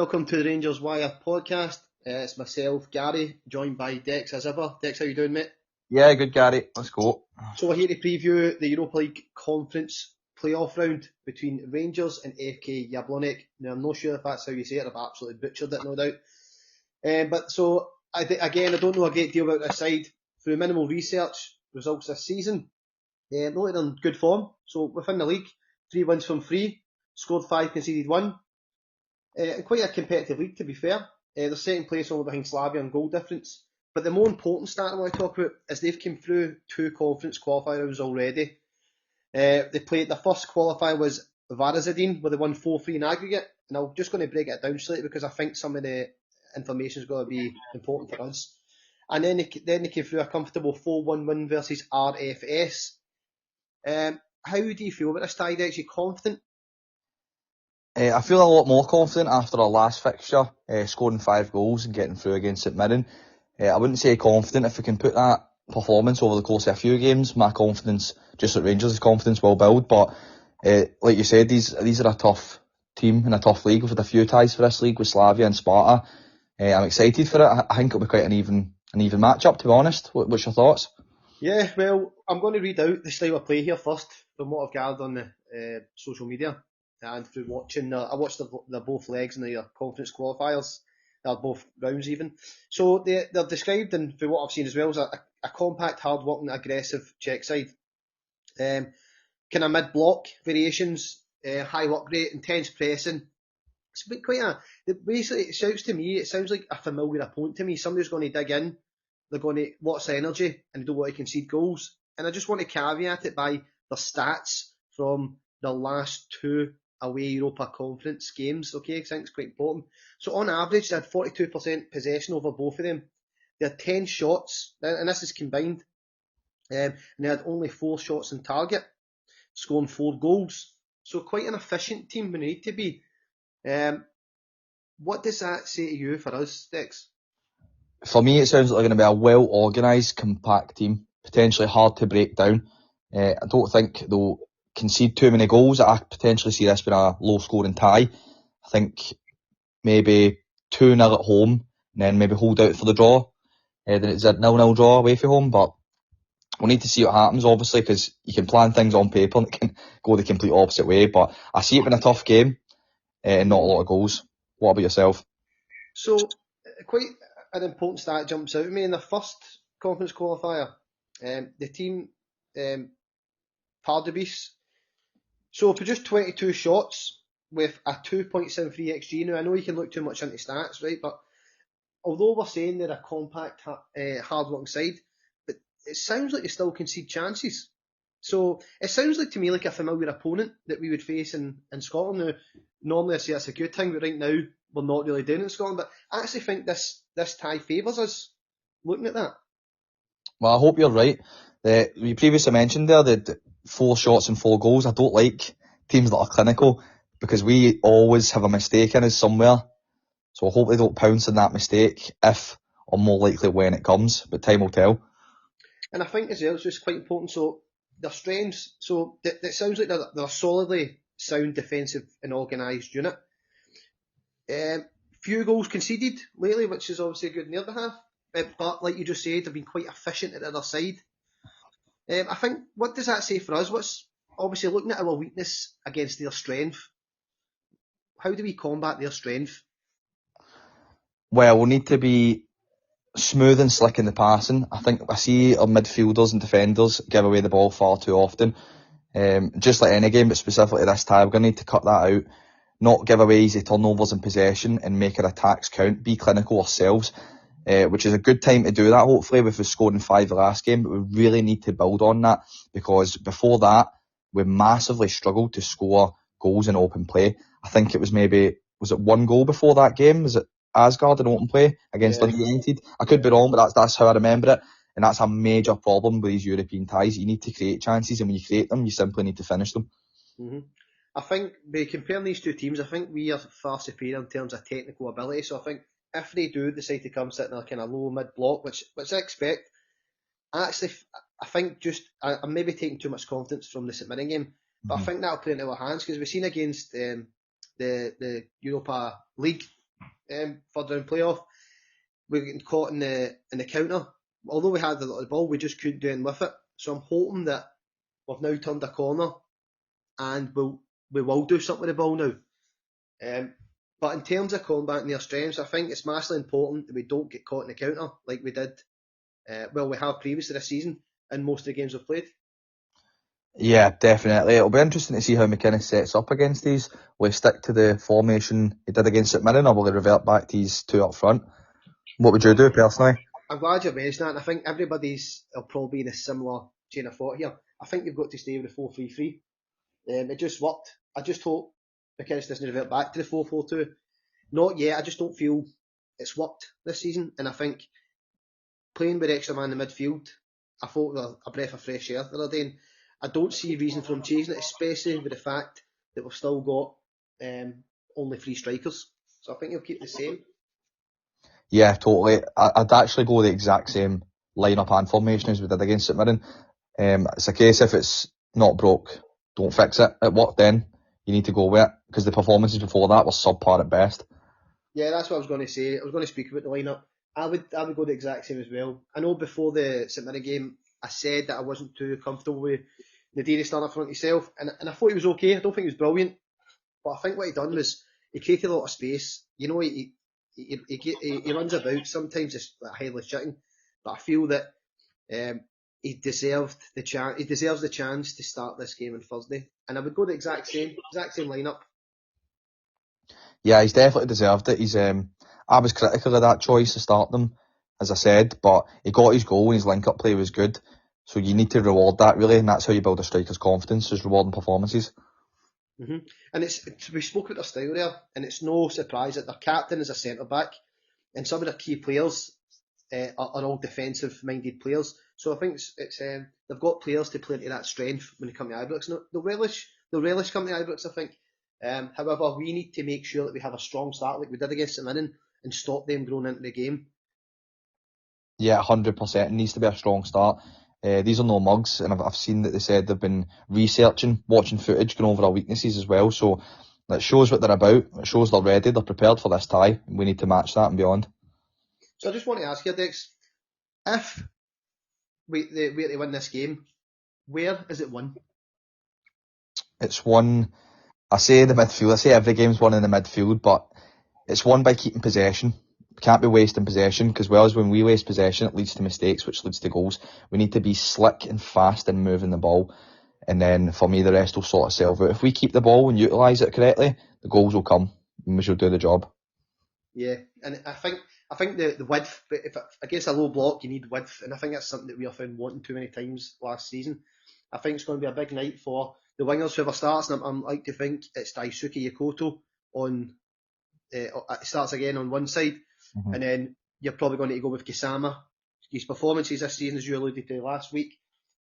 welcome to the Rangers Wire podcast. It's myself, Gary, joined by Dex as ever. Dex, how you doing, mate? Yeah, good, Gary. Let's go. So we're here to preview the Europa League Conference playoff round between Rangers and FK Jablonec. Now, I'm not sure if that's how you say it. I've absolutely butchered it, no doubt. Again, I don't know a great deal about this side. Through minimal research, results this season, not in good form. So within the league, 3 wins from 3, scored 5, conceded 1. Quite a competitive league, to be fair. They're second place only behind Slavia on goal difference. But the more important stat I want to talk about is they've come through 2 conference qualifier rounds already. They played, the first qualifier was Varazadin, where they won 4-3 in aggregate. And I'm just going to break it down slightly because I think some of the information is going to be important for us. And then they came through a comfortable 4-1 win versus RFS. How do you feel about this tie, Dex? Are you confident? I feel a lot more confident after our last fixture, scoring 5 goals and getting through against St Mirren. I wouldn't say confident. If we can put that performance over the course of a few games, my confidence, just like Rangers' confidence, will build. But like you said, these are a tough team in a tough league. We've had a few ties for this league with Slavia and Sparta. I'm excited for it. I think it'll be quite an even match-up, to be honest. What's your thoughts? Yeah, well, I'm going to read out the style of play here first, from what I've gathered on the social media and through watching. I watched the both legs in the conference qualifiers. They're both rounds even. So they're described, and through what I've seen as well, as a compact, hard-working, aggressive Czech side. Kind of mid-block variations, high work rate, intense pressing. It's been basically, it sounds to me, it sounds like a familiar opponent to me. Somebody's going to dig in, they're going to lots of energy, and they don't want to concede goals. And I just want to caveat it by the stats from the last 2 away Europa Conference games, okay? I think it's quite important. So on average, they had 42% possession over both of them. They had 10 shots, and this is combined, and they had only 4 shots on target, scoring 4 goals. So quite an efficient team we need to be. What does that say to you for us, Dex? For me, it sounds like they're going to be a well-organised, compact team, potentially hard to break down. I don't think they'll concede too many goals. I potentially see this being a low-scoring tie. I think maybe 2-0 at home, and then maybe hold out for the draw. Then it's a 0-0 draw away from home, but we'll need to see what happens, obviously, because you can plan things on paper and it can go the complete opposite way. But I see it being a tough game and not a lot of goals. What about yourself? So, quite an important stat jumps out at me in the first conference qualifier. The team, Pardubis, so produced 22 shots with a 2.73 XG. Now, I know you can look too much into stats, right? But although we're saying they're a compact, hard-working side, but it sounds like they still concede chances. So it sounds like to me like a familiar opponent that we would face in Scotland. Now, normally I say that's a good thing, but right now we're not really doing it in Scotland. But I actually think this tie favours us, looking at that. Well, I hope you're right. We previously mentioned there the 4 shots and 4 goals. I don't like teams that are clinical because we always have a mistake in us somewhere. So I hope they don't pounce on that mistake if, or more likely when it comes, but time will tell. And I think as well, it's just quite important. So their strengths, so it sounds like they're a solidly sound defensive and organised unit. Few goals conceded lately, which is obviously good in the other half. But like you just said, they've been quite efficient at the other side. I think, what does that say for us? What's obviously looking at our weakness against their strength? How do we combat their strength? Well, we'll need to be smooth and slick in the passing. I think I see our midfielders and defenders give away the ball far too often. Just like any game, but specifically this time, we're going to need to cut that out. Not give away easy turnovers in possession and make our attacks count. Be clinical ourselves, which is a good time to do that, hopefully, with us scoring 5 the last game. But we really need to build on that because before that, we massively struggled to score goals in open play. I think it was was it 1 goal before that game? Was it Asgard in open play against Dundee United? I could be wrong, but that's how I remember it. And that's a major problem with these European ties. You need to create chances, and when you create them, you simply need to finish them. Mm-hmm. I think by comparing these 2 teams, I think we are far superior in terms of technical ability. So I think if they do decide to come sit in a kind of low mid block, which I expect, actually, I think I'm maybe taking too much confidence from the St Mirren game, but I think that'll play into our hands because we've seen against the Europa League third round playoff. We were getting caught in the counter. Although we had the ball, we just couldn't do anything with it. So I'm hoping that we've now turned a corner and we will do something with the ball now. But in terms of combating their strengths, I think it's massively important that we don't get caught in the counter like we did. We have previously this season in most of the games we've played. Yeah, definitely. It'll be interesting to see how McInnes sets up against these. Will he stick to the formation he did against St Mirren, or will he revert back to these two up front? What would you do personally? I'm glad you mentioned that, and I think will probably be in a similar chain of thought here. I think you've got to stay with the 4-3-3. It just worked. I just hope McInnes doesn't revert back to the 4-4-2. Not yet. I just don't feel it's worked this season, and I think playing with extra man in the midfield, I thought was a breath of fresh air the other day. And I don't see a reason for him changing it, especially with the fact that we've still got only 3 strikers. So I think he'll keep the same. Yeah, totally. I'd actually go the exact same lineup and formation as we did against St Mirren. It's a case if it's not broke, don't fix it. At what then? You need to go with it, because the performances before that were subpar at best. Yeah, that's what I was going to say. I was going to speak about the lineup. I would go the exact same as well. I know before the St Mirren game, I said that I wasn't too comfortable with Nadiri starting up front himself, and I thought he was okay. I don't think he was brilliant, but I think what he done was he created a lot of space. You know, he runs about. Sometimes it's like headless chicken, but I feel that he deserved the chance. He deserves the chance to start this game on Thursday, and I would go the exact same lineup. Yeah, he's definitely deserved it. I was critical of that choice to start them, as I said, but he got his goal and his link-up play was good. So you need to reward that, really, and that's how you build a striker's confidence, is rewarding performances. Mm-hmm. And we spoke about their style there, and it's no surprise that their captain is a centre-back, and some of their key players are all defensive-minded players. So I think they've got players to play into that strength when they come to Ibrox. No, they'll relish coming to Ibrox, I think. However, we need to make sure that we have a strong start like we did against St Mirren and stop them growing into the game. Yeah, 100%. It needs to be a strong start. These are no mugs, and I've seen that they said they've been researching, watching footage, going over our weaknesses as well. So that shows what they're about. It shows they're ready, they're prepared for this tie. We need to match that and beyond. So I just want to ask you, Dex, if we were to win this game, where is it won? It's won. I say the midfield. I say every game's won in the midfield, but it's won by keeping possession. We can't be wasting possession, because when we waste possession, it leads to mistakes, which leads to goals. We need to be slick and fast in moving the ball, and then for me, the rest will sort itself out. If we keep the ball and utilise it correctly, the goals will come, and we shall do the job. Yeah, and I think the width, but if against a low block, you need width, and I think that's something that we have found wanting too many times last season. I think it's going to be a big night for the wingers, whoever starts, and I'm like to think it's Daisuke Yokota on. It starts again on one side, and then you're probably going to go with Gisama. His performances this season, as you alluded to last week,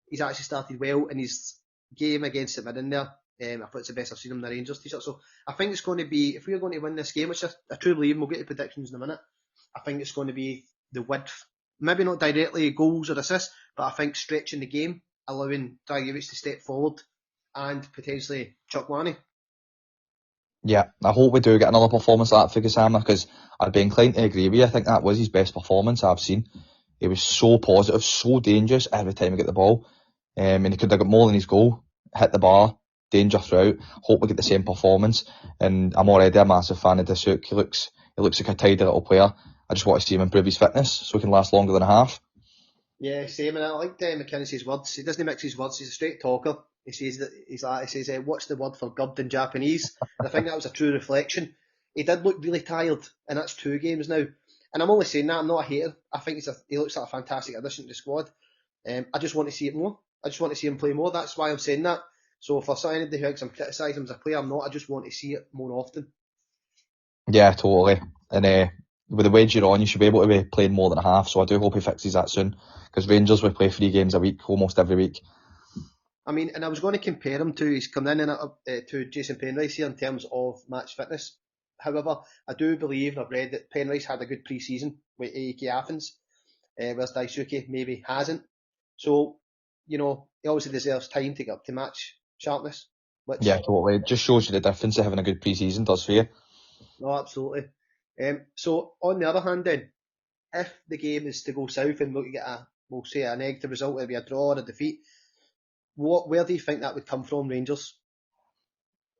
he's actually started well in his game against St Mirren there. I thought it's the best I've seen him in the Rangers t-shirt. So I think it's going to be, if we're going to win this game, which I truly believe, and we'll get to predictions in a minute, I think it's going to be the width. Maybe not directly goals or assists, but I think stretching the game, allowing Dragicevic to step forward and potentially Chuck Wani. Yeah, I hope we do get another performance like that for Gisama, because I'd be inclined to agree with you. I think that was his best performance I've seen. He was so positive, so dangerous every time he got the ball. And he could have got more than his goal, hit the bar, danger throughout. Hope we get the same performance. And I'm already a massive fan of Dasuke. He looks like a tidy little player. I just want to see him improve his fitness so he can last longer than a half. Yeah, same. And I like McInnes' words. He doesn't mix his words. He's a straight talker. He says what's the word for good in Japanese? And I think that was a true reflection. He did look really tired, and that's 2 games now. And I'm only saying that, I'm not a hater. I think he looks like a fantastic addition to the squad. I just want to see it more. I just want to see him play more. That's why I'm saying that. So for anybody who thinks I'm criticising him as a player, I'm not. I just want to see it more often. Yeah, totally. And with the wage you're on, you should be able to be playing more than a half. So I do hope he fixes that soon, because Rangers will play 3 games a week, almost every week. I mean, and I was going to compare him to, he's come in to Jason Penrice here in terms of match fitness. However, I do believe, and I've read that Penrice had a good pre-season with AEK Athens, whereas Daisuke maybe hasn't. So, he obviously deserves time to get up to match sharpness. Yeah, totally. It just shows you the difference that having a good pre-season does for you. No, absolutely. So on the other hand, then, if the game is to go south and look to get we'll say a negative result, it'll be a draw or a defeat. Where do you think that would come from, Rangers?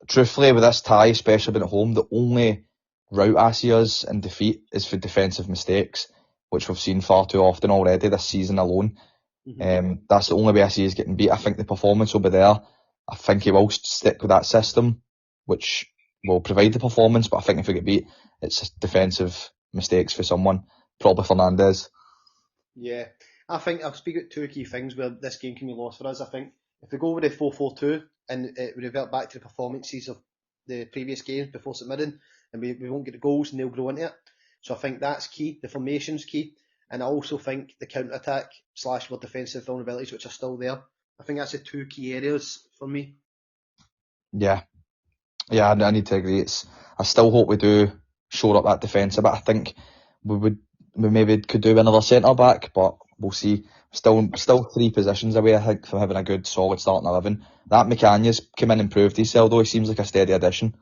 Truthfully, with this tie, especially being at home, the only route I see us in defeat is for defensive mistakes, which we've seen far too often already this season alone. That's the only way I see us getting beat. I think the performance will be there. I think he will stick with that system, which will provide the performance, but I think if we get beat, it's defensive mistakes for someone, probably Fernandes. Yeah, I think I'll speak at two key things where this game can be lost for us. I think if we go with a 4-4-2 and it revert back to the performances of the previous games before submitting, and we won't get the goals and they'll grow into it. So I think that's key. The formation's key. And I also think the counter-attack / our defensive vulnerabilities, which are still there. I think that's the two key areas for me. Yeah, I need to agree. I still hope we do shore up that defence a bit. I think we maybe could do another centre back, but we'll see. Still 3 positions away, I think, from having a good solid starting 11. That McCanya's come in and proved himself, though. He seems like a steady addition.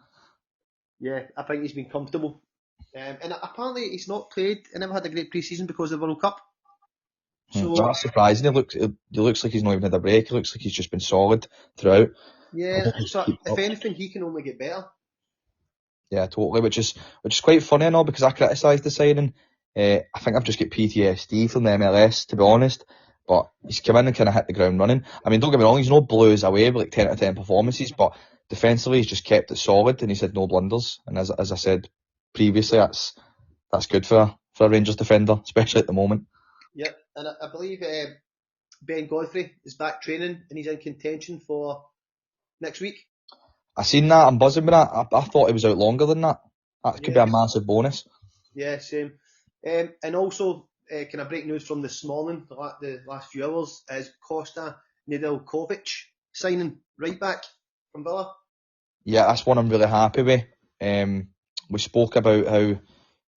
Yeah, I think he's been comfortable. And apparently he's not played and never had a great pre-season because of the World Cup. So that's surprising. He looks like he's not even had a break. He looks like he's just been solid throughout. Yeah, so if anything, he can only get better. Yeah, totally. Which is quite funny and all, because I criticised the signing. I think I've just got PTSD from the MLS, to be honest. But he's come in and kind of hit the ground running. I mean, don't get me wrong, he's no blew us away with like 10 out of 10 performances, but defensively he's just kept it solid and he's had no blunders. And as I said previously, that's good for a Rangers defender, especially at the moment. Yep, and I believe Ben Godfrey is back training and he's in contention for next week. I seen that. I'm buzzing with that. I thought he was out longer than that. That could be a massive bonus. Yeah, same. And also, kind of breaking news from this morning, the last few hours, is Costa Nedeljkovic signing right back from Villa. Yeah, that's one I'm really happy with. We spoke about how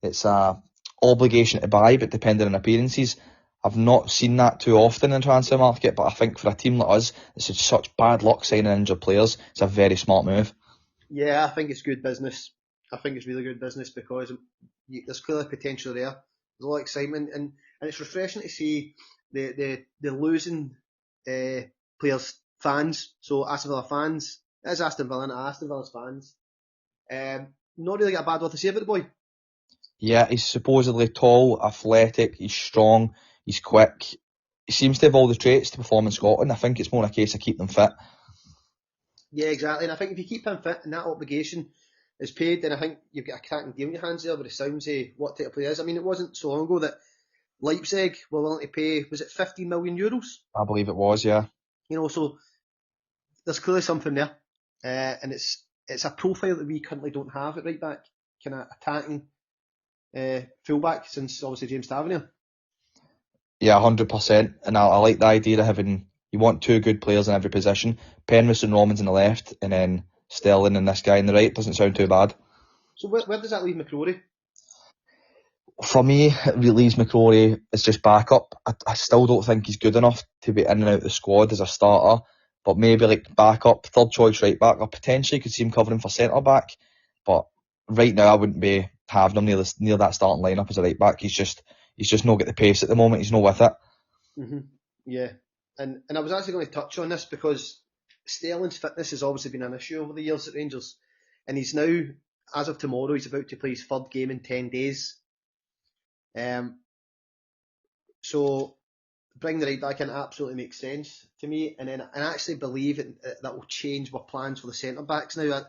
it's a obligation to buy, but depending on appearances. I've not seen that too often in the transfer market, but I think for a team like us, it's such bad luck signing injured players. It's a very smart move. Yeah, I think it's good business. I think it's really good business because there's clearly potential there. There's a lot of excitement, and it's refreshing to see the losing players' fans. So Aston Villa fans, it is Aston Villa, not Aston Villa's fans. Not really got a bad word to say about the boy. Yeah, he's supposedly tall, athletic, he's strong, he's quick. He seems to have all the traits to perform in Scotland. I think it's more a case of keeping them fit. Yeah, exactly. And I think if you keep him fit and that obligation is paid, then I think you've got a cracking deal in your hands there with the sounds of what type of player is. I mean, it wasn't so long ago that Leipzig were willing to pay, was it €15 million? I believe it was, yeah. You know, so there's clearly something there. And it's a profile that we currently don't have at right back, kind of attacking fullback since obviously James Tavernier. Yeah, 100%. And I like the idea of having, you want 2 good players in every position. Penrith and Romans on the left, and then Sterling and this guy on the right. Doesn't sound too bad. So where does that leave McCrory? For me, it leaves McCrory as just backup. I still don't think he's good enough to be in and out of the squad as a starter. But maybe like backup, third choice right back, or potentially could see him covering for centre back. But right now I wouldn't be having him near that starting lineup as a right back. He's just not get the pace at the moment. He's not with it. Mm-hmm. Yeah, and I was actually going to touch on this because Sterling's fitness has obviously been an issue over the years at Rangers, and he's now, as of tomorrow, he's about to play his 3rd game in 10 days. So bring the right back in absolutely makes sense to me, and I actually believe that will change our plans for the centre backs now.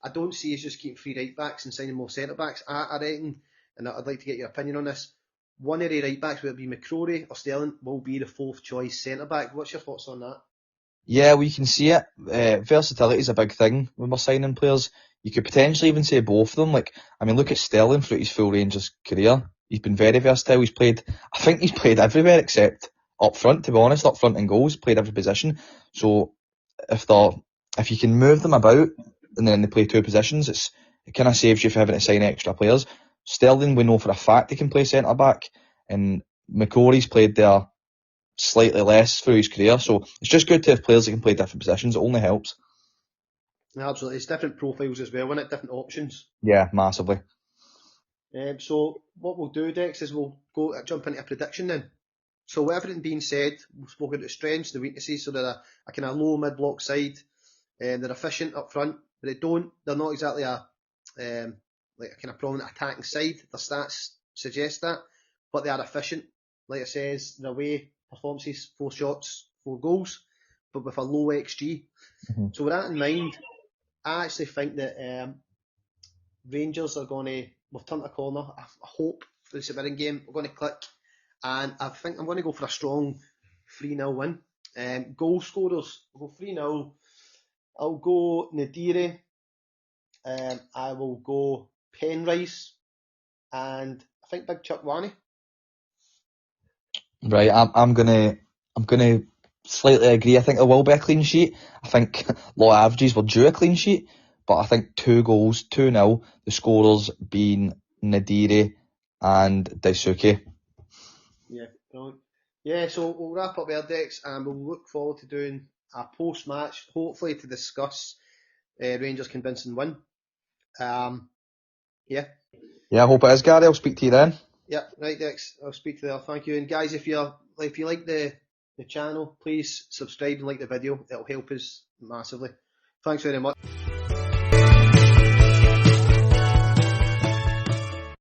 I don't see us just keeping 3 right backs and signing more centre backs. I reckon, and I'd like to get your opinion on this, one of the right backs, whether it be McCrory or Sterling, will be the 4th choice centre back. What's your thoughts on that? Yeah, we can see it. Versatility is a big thing when we're signing players. You could potentially even say both of them. Like, I mean, look at Sterling throughout his full Rangers career. He's been very versatile. I think he's played everywhere except up front, to be honest. Up front and goals, played every position. So if you can move them about and then they play 2 positions, it kind of saves you from having to sign extra players. Sterling, we know for a fact he can play centre back, and McCrory's played there slightly less through his career, so it's just good to have players that can play different positions. It only helps. Absolutely, it's different profiles as well, isn't it? Different options. Yeah, massively. So what we'll do, Dex, is we'll jump into a prediction then. So with everything being said, we've spoken about the strengths, the weaknesses. So they're a kind of low mid-block side. They're efficient up front, but they're not exactly a like a kind of prominent attacking side. Their stats suggest that, but they are efficient. Like it says, their away performances, 4 shots, 4 goals, but with a low XG. So with that in mind, I actually think that Rangers are going to, we've turned a corner. I hope for the St Mirren game, we're going to click. And I think I'm going to go for a strong 3-0 win. Goal scorers, we'll go 3-0. I'll go Nadiri. I will go Penrice. And I think Big Chuck Wani. Right, I'm gonna slightly agree. I think there will be a clean sheet. I think law averages will due a clean sheet, but I think 2 goals, 2-0. The scorers being Nadiri and Daisuke. Yeah, brilliant. Yeah, so we'll wrap up there, Dex, and we'll look forward to doing a post-match, hopefully to discuss Rangers' convincing win. Yeah. Yeah, I hope it is, Gary. I'll speak to you then. Yeah, right, Dex. I'll speak to you there. Thank you. And guys, if you like the channel, please subscribe and like the video. It'll help us massively. Thanks very much.